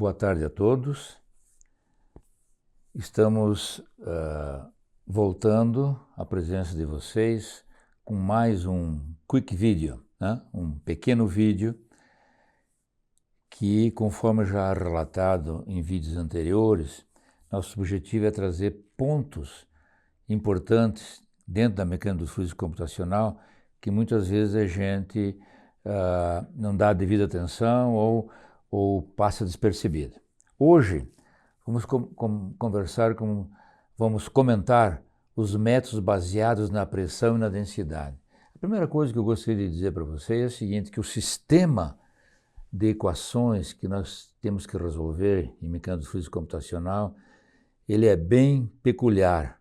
Boa tarde a todos. Estamos voltando à presença de vocês com mais um quick video, né? Um pequeno vídeo que, conforme já relatado em vídeos anteriores, nosso objetivo é trazer pontos importantes dentro da mecânica dos fluidos computacional que muitas vezes a gente não dá a devida atenção ou passa despercebido. Hoje vamos vamos comentar os métodos baseados na pressão e na densidade. A primeira coisa que eu gostaria de dizer para vocês é o seguinte, que o sistema de equações que nós temos que resolver em mecânica dos fluidos computacional, ele é bem peculiar.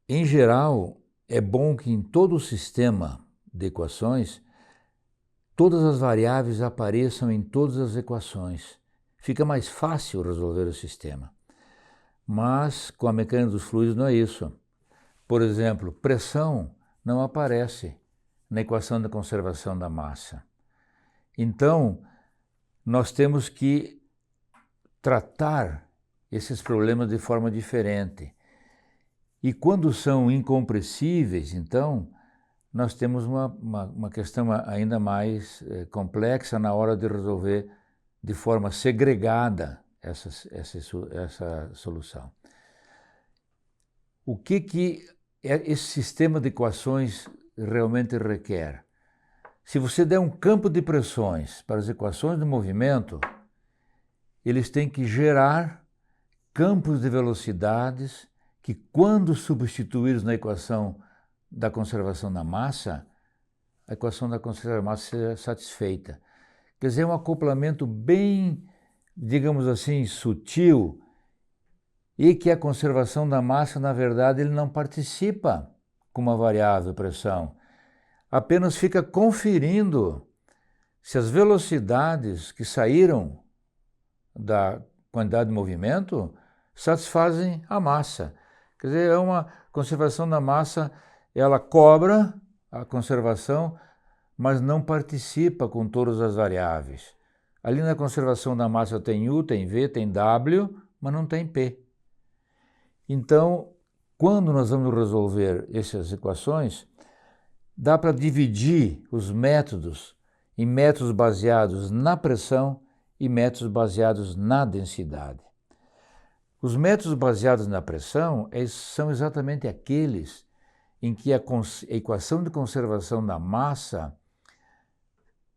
Em geral, é bom que em todo o sistema de equações, todas as variáveis apareçam em todas as equações. Fica mais fácil resolver o sistema. Mas com a mecânica dos fluidos não é isso. Por exemplo, pressão não aparece na equação da conservação da massa. Então, nós temos que tratar esses problemas de forma diferente. E quando são incompressíveis, então, nós temos uma questão ainda mais complexa na hora de resolver de forma segregada essa solução. O que esse sistema de equações realmente requer? Se você der um campo de pressões para as equações do movimento, eles têm que gerar campos de velocidades que, quando substituídos na equação da conservação da massa, a equação da conservação da massa seja satisfeita. Quer dizer, é um acoplamento bem, digamos assim, sutil, e que a conservação da massa, na verdade, ele não participa com uma variável pressão, apenas fica conferindo se as velocidades que saíram da quantidade de movimento satisfazem a massa. Quer dizer, é uma conservação da massa, ela cobra a conservação, mas não participa com todas as variáveis. Ali na conservação da massa tem U, tem V, tem W, mas não tem P. Então, quando nós vamos resolver essas equações, dá para dividir os métodos em métodos baseados na pressão e métodos baseados na densidade. Os métodos baseados na pressão são exatamente aqueles em que a equação de conservação da massa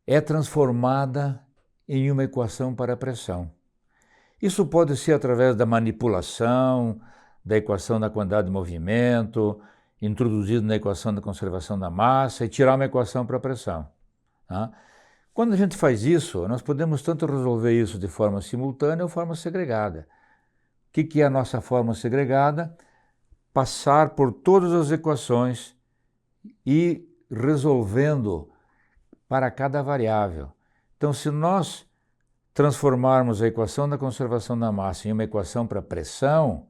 é transformada em uma equação para a pressão. Isso pode ser através da manipulação da equação da quantidade de movimento, introduzido na equação da conservação da massa e tirar uma equação para a pressão. Tá? Quando a gente faz isso, nós podemos tanto resolver isso de forma simultânea ou forma segregada. O que é a nossa forma segregada? Passar por todas as equações e resolvendo para cada variável. Então, se nós transformarmos a equação da conservação da massa em uma equação para pressão,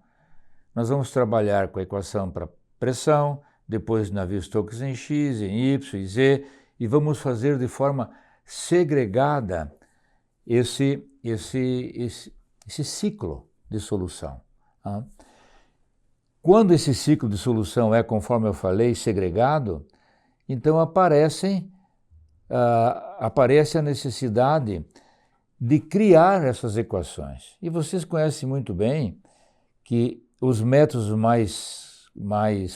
nós vamos trabalhar com a equação para pressão, depois Navier-Stokes em X, em Y e Z, e vamos fazer de forma segregada esse ciclo de solução. Tá? Quando esse ciclo de solução é, conforme eu falei, segregado, então aparece a necessidade de criar essas equações. E vocês conhecem muito bem que os métodos mais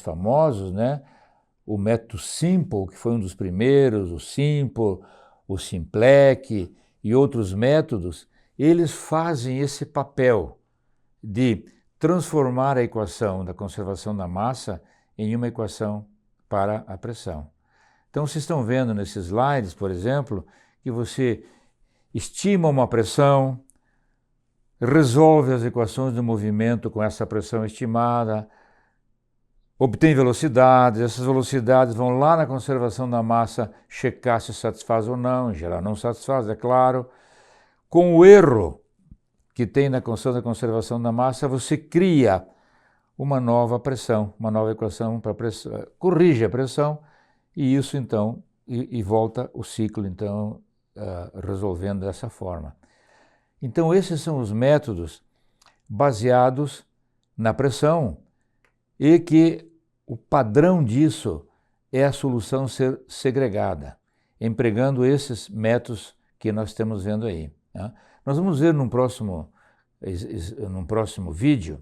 famosos, né? O método Simple, que foi um dos primeiros, o Simple, o Simplec e outros métodos, eles fazem esse papel de transformar a equação da conservação da massa em uma equação para a pressão. Então, vocês estão vendo nesses slides, por exemplo, que você estima uma pressão, resolve as equações do movimento com essa pressão estimada, obtém velocidades, essas velocidades vão lá na conservação da massa checar se satisfaz ou não, em geral não satisfaz, é claro. Com o erro que tem na constante da conservação da massa, você cria uma nova pressão, uma nova equação para pressão, corrige a pressão e isso então, e volta o ciclo então resolvendo dessa forma. Então esses são os métodos baseados na pressão e que o padrão disso é a solução ser segregada, empregando esses métodos que nós estamos vendo aí. Né? Nós vamos ver num próximo vídeo,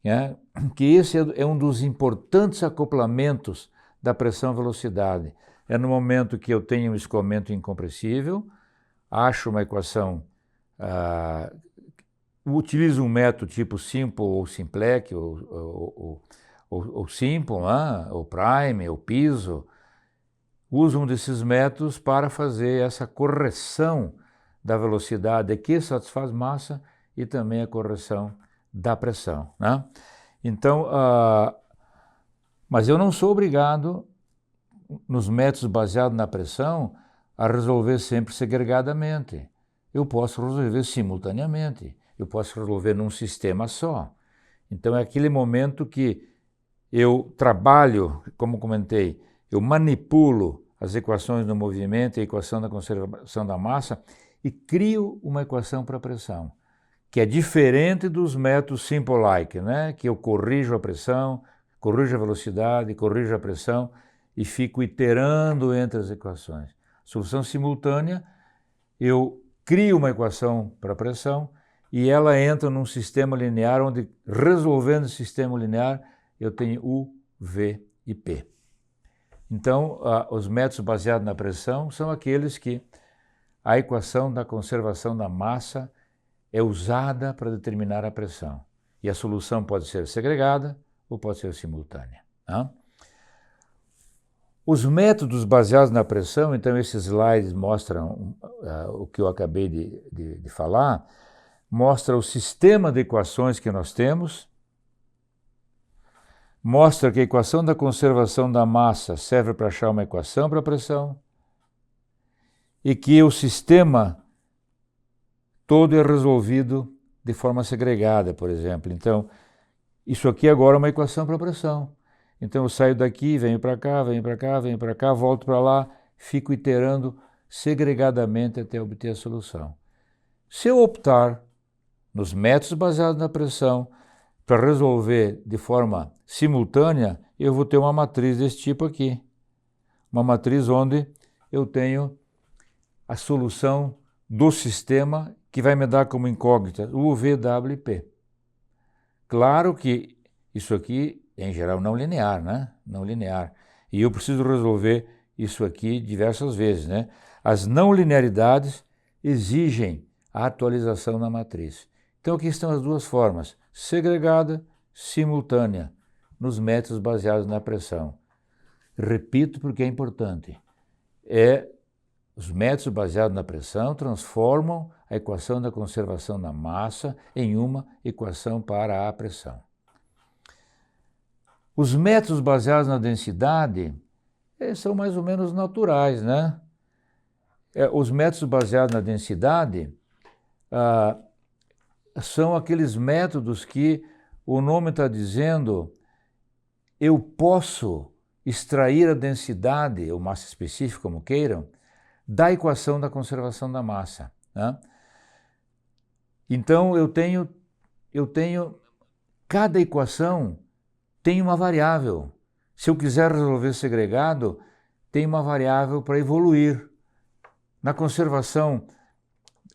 né, que esse é um dos importantes acoplamentos da pressão-velocidade. É no momento que eu tenho um escoamento incompressível, acho uma equação, utilizo um método tipo simple ou simplex, ou simple, ou prime, ou piso, uso um desses métodos para fazer essa correção da velocidade que satisfaz massa e também a correção da pressão. Né? Então, mas eu não sou obrigado, nos métodos baseados na pressão, a resolver sempre segregadamente. Eu posso resolver simultaneamente, eu posso resolver num sistema só. Então é aquele momento que eu trabalho, como comentei, eu manipulo as equações do movimento e a equação da conservação da massa e crio uma equação para a pressão, que é diferente dos métodos simple-like, né? Que eu corrijo a pressão, corrijo a velocidade, corrijo a pressão e fico iterando entre as equações. Solução simultânea, eu crio uma equação para a pressão e ela entra num sistema linear onde, resolvendo o sistema linear, eu tenho U, V e P. Então, os métodos baseados na pressão são aqueles que a equação da conservação da massa é usada para determinar a pressão. E a solução pode ser segregada ou pode ser simultânea. Né? Os métodos baseados na pressão, então esses slides mostram o que eu acabei de falar, mostra o sistema de equações que nós temos, mostra que a equação da conservação da massa serve para achar uma equação para a pressão e que o sistema todo é resolvido de forma segregada, por exemplo. Então, isso aqui agora é uma equação para a pressão. Então eu saio daqui, venho para cá, venho para cá, venho para cá, volto para lá, fico iterando segregadamente até obter a solução. Se eu optar nos métodos baseados na pressão para resolver de forma simultânea, eu vou ter uma matriz desse tipo aqui. Uma matriz onde eu tenho a solução do sistema que vai me dar como incógnita U, V, W e P. Claro que isso aqui é, em geral, não linear, né? Não linear. E eu preciso resolver isso aqui diversas vezes, né? As não linearidades exigem a atualização na matriz. Então aqui estão as duas formas, segregada, simultânea, nos métodos baseados na pressão. Repito porque é importante. Os métodos baseados na pressão transformam a equação da conservação da massa em uma equação para a pressão. Os métodos baseados na densidade são mais ou menos naturais, né? Os métodos baseados na densidade são aqueles métodos que o nome está dizendo eu posso extrair a densidade, ou massa específica, como queiram, da equação da conservação da massa. Né? Então eu tenho cada equação tem uma variável. Se eu quiser resolver segregado, tem uma variável para evoluir. Na conservação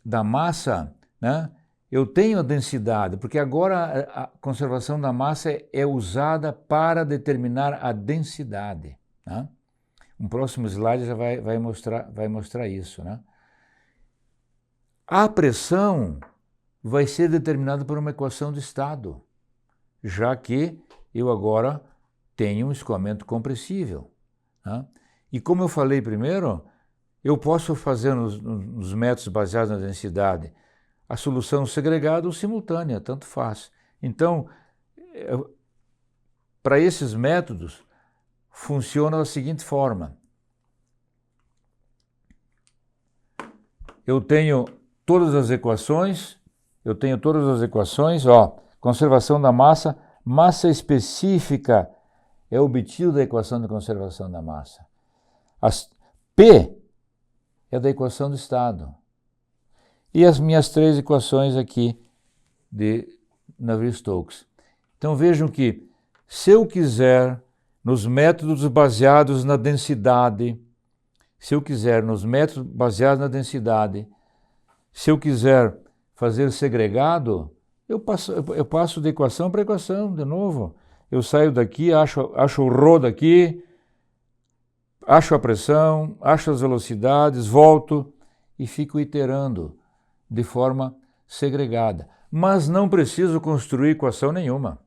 da massa, né, eu tenho a densidade, porque agora a conservação da massa é usada para determinar a densidade. Né? Um próximo slide já vai mostrar isso. Né? A pressão vai ser determinada por uma equação de estado, já que eu agora tenho um escoamento compressível. Né? E como eu falei primeiro, eu posso fazer nos métodos baseados na densidade a solução segregada ou simultânea, tanto faz. Então, para esses métodos, funciona da seguinte forma. Eu tenho todas as equações, conservação da massa, massa específica é obtido da equação de conservação da massa. P é da equação do estado. e as minhas 3 equações aqui de Navier-Stokes. Então vejam que se eu quiser nos métodos baseados na densidade, se eu quiser fazer segregado, eu passo de equação para equação de novo. Eu saio daqui, acho o ρ daqui, acho a pressão, acho as velocidades, volto e fico iterando de forma segregada. Mas não preciso construir equação nenhuma.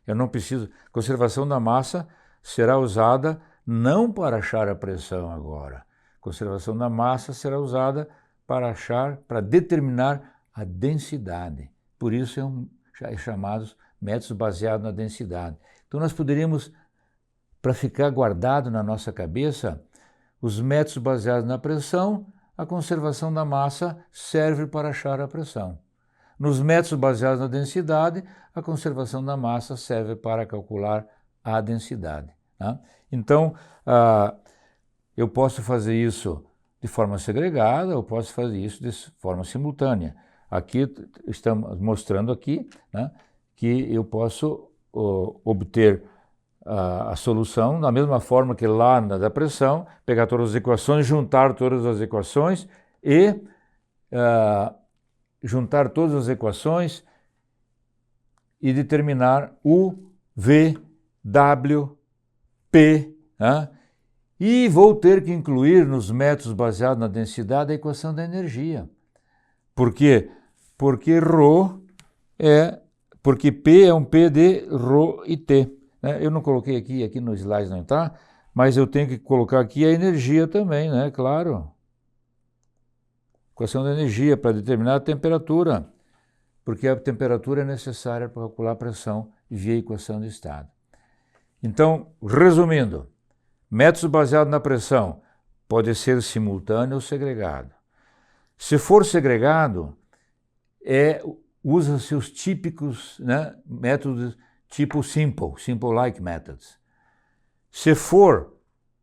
Eu não preciso. Conservação da massa será usada não para achar a pressão agora. Conservação da massa será usada para determinar a densidade. Por isso é chamados métodos baseados na densidade. Então nós poderíamos, para ficar guardado na nossa cabeça, os métodos baseados na pressão, a conservação da massa serve para achar a pressão. Nos métodos baseados na densidade, a conservação da massa serve para calcular a densidade. Tá? Então, eu posso fazer isso de forma segregada, eu posso fazer isso de forma simultânea. Aqui estamos mostrando aqui, né, que eu posso obter a solução da mesma forma que lá na da pressão, pegar todas as equações, juntar todas as equações e determinar U, V, W, P, né? E vou ter que incluir nos métodos baseados na densidade a equação da energia. Por quê? Porque P é um P de ρ e T. Né? Eu não coloquei aqui no slide não está, mas eu tenho que colocar aqui a energia também, né? Claro. Equação da energia para determinar a temperatura, porque a temperatura é necessária para calcular a pressão via equação de estado. Então, resumindo, métodos baseados na pressão pode ser simultâneo ou segregado. Se for segregado, usa-se os típicos, né, métodos tipo simple-like methods. Se for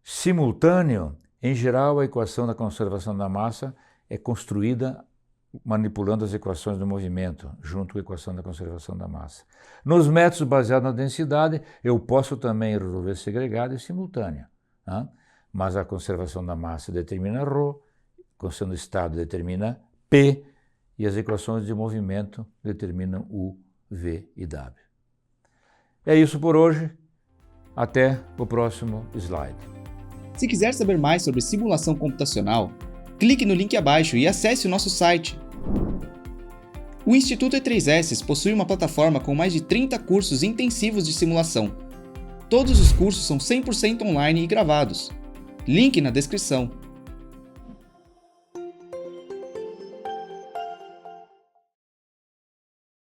simultâneo, em geral a equação da conservação da massa é construída manipulando as equações do movimento, junto com a equação da conservação da massa. Nos métodos baseados na densidade, eu posso também resolver segregado e simultâneo. Tá? Mas a conservação da massa determina ρ, a conservação do estado determina P, e as equações de movimento determinam U, V e W. É isso por hoje. Até o próximo slide. Se quiser saber mais sobre simulação computacional, clique no link abaixo e acesse o nosso site. O Instituto E3S possui uma plataforma com mais de 30 cursos intensivos de simulação. Todos os cursos são 100% online e gravados. Link na descrição.